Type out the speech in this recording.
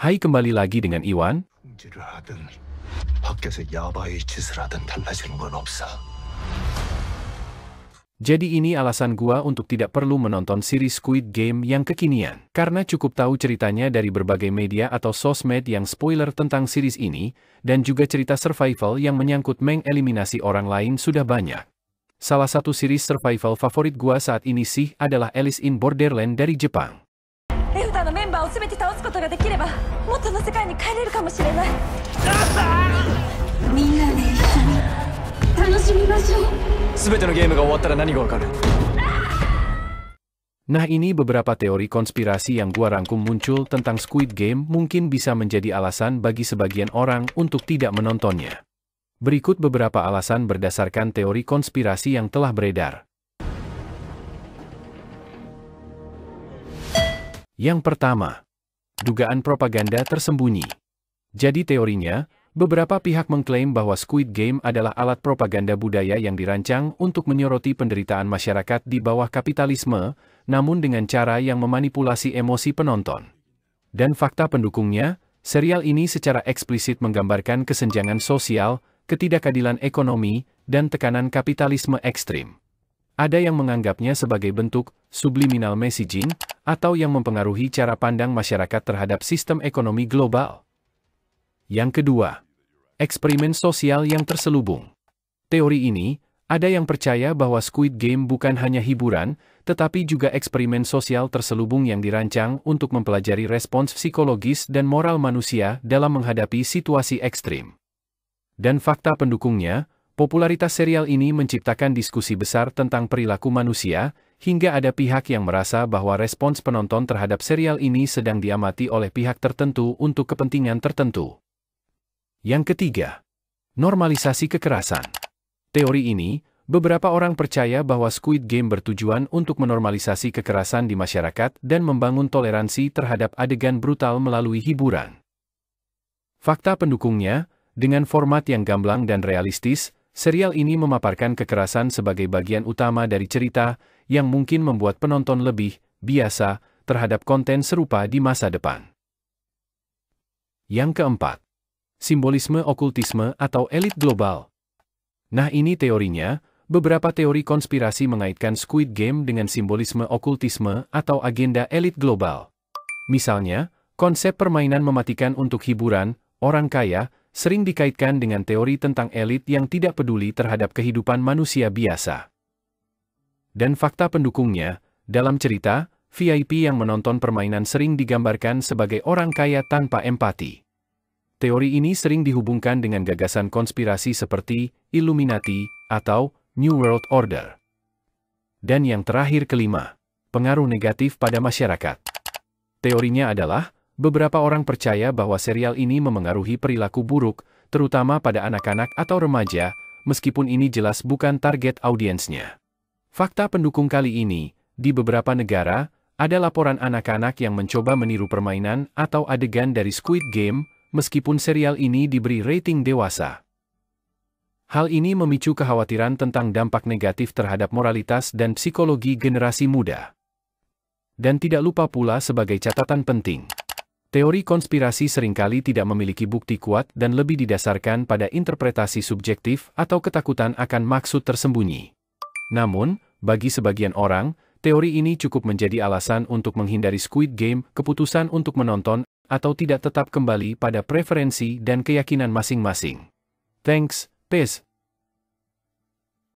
Hai, kembali lagi dengan Iwan. 통지를 하든 밖에서 야바이 짓을 하든 달라지는 건 없어. Jadi ini alasan gua untuk tidak perlu menonton series Squid Game yang kekinian. Karena cukup tahu ceritanya dari berbagai media atau sosmed yang spoiler tentang series ini, dan juga cerita survival yang menyangkut mengeliminasi orang lain sudah banyak. Salah satu series survival favorit gua saat ini sih adalah Alice in Borderland dari Jepang. エフタのメンバーを全て倒すことができれば元の世界に帰れるかもしれないみんなで一緒に楽しみましょう全てのゲームが終わったら何がわかる Nah, ini beberapa teori konspirasi yang gua rangkum muncul tentang Squid Game mungkin bisa menjadi alasan bagi sebagian orang untuk tidak menontonnya. Berikut beberapa alasan berdasarkan teori konspirasi yang telah beredar. Yang pertama, dugaan propaganda tersembunyi. Jadi teorinya, beberapa pihak mengklaim bahwa Squid Game adalah alat propaganda budaya yang dirancang untuk menyoroti penderitaan masyarakat di bawah kapitalisme, namun dengan cara yang memanipulasi emosi penonton. Dan fakta pendukungnya, serial ini secara eksplisit menggambarkan kesenjangan sosial, ketidakadilan ekonomi, dan tekanan kapitalisme ekstrim. Ada yang menganggapnya sebagai bentuk subliminal messaging, atau yang mempengaruhi cara pandang masyarakat terhadap sistem ekonomi global. Yang kedua, eksperimen sosial yang terselubung. Teori ini, ada yang percaya bahwa Squid Game bukan hanya hiburan, tetapi juga eksperimen sosial terselubung yang dirancang untuk mempelajari respons psikologis dan moral manusia dalam menghadapi situasi ekstrim. Dan fakta pendukungnya, popularitas serial ini menciptakan diskusi besar tentang perilaku manusia, hingga ada pihak yang merasa bahwa respons penonton terhadap serial ini sedang diamati oleh pihak tertentu untuk kepentingan tertentu. Yang ketiga, normalisasi kekerasan. Teori ini, beberapa orang percaya bahwa Squid Game bertujuan untuk menormalisasi kekerasan di masyarakat dan membangun toleransi terhadap adegan brutal melalui hiburan. Fakta pendukungnya, dengan format yang gamblang dan realistis, serial ini memaparkan kekerasan sebagai bagian utama dari cerita, yang mungkin membuat penonton lebih biasa terhadap konten serupa di masa depan. Yang keempat, simbolisme okultisme atau elit global. Nah, ini teorinya, beberapa teori konspirasi mengaitkan Squid Game dengan simbolisme okultisme atau agenda elit global. Misalnya, konsep permainan mematikan untuk hiburan orang kaya sering dikaitkan dengan teori tentang elit yang tidak peduli terhadap kehidupan manusia biasa. Dan fakta pendukungnya, dalam cerita, VIP yang menonton permainan sering digambarkan sebagai orang kaya tanpa empati. Teori ini sering dihubungkan dengan gagasan konspirasi seperti Illuminati atau New World Order. Dan yang terakhir kelima, pengaruh negatif pada masyarakat. Teorinya adalah, beberapa orang percaya bahwa serial ini memengaruhi perilaku buruk, terutama pada anak-anak atau remaja, meskipun ini jelas bukan target audiensnya. Fakta pendukung kali ini, di beberapa negara, ada laporan anak-anak yang mencoba meniru permainan atau adegan dari Squid Game, meskipun serial ini diberi rating dewasa. Hal ini memicu kekhawatiran tentang dampak negatif terhadap moralitas dan psikologi generasi muda. Dan tidak lupa pula sebagai catatan penting, teori konspirasi seringkali tidak memiliki bukti kuat dan lebih didasarkan pada interpretasi subjektif atau ketakutan akan maksud tersembunyi. Namun, bagi sebagian orang, teori ini cukup menjadi alasan untuk menghindari Squid Game. Keputusan untuk menonton atau tidak tetap kembali pada preferensi dan keyakinan masing-masing. Thanks, peace.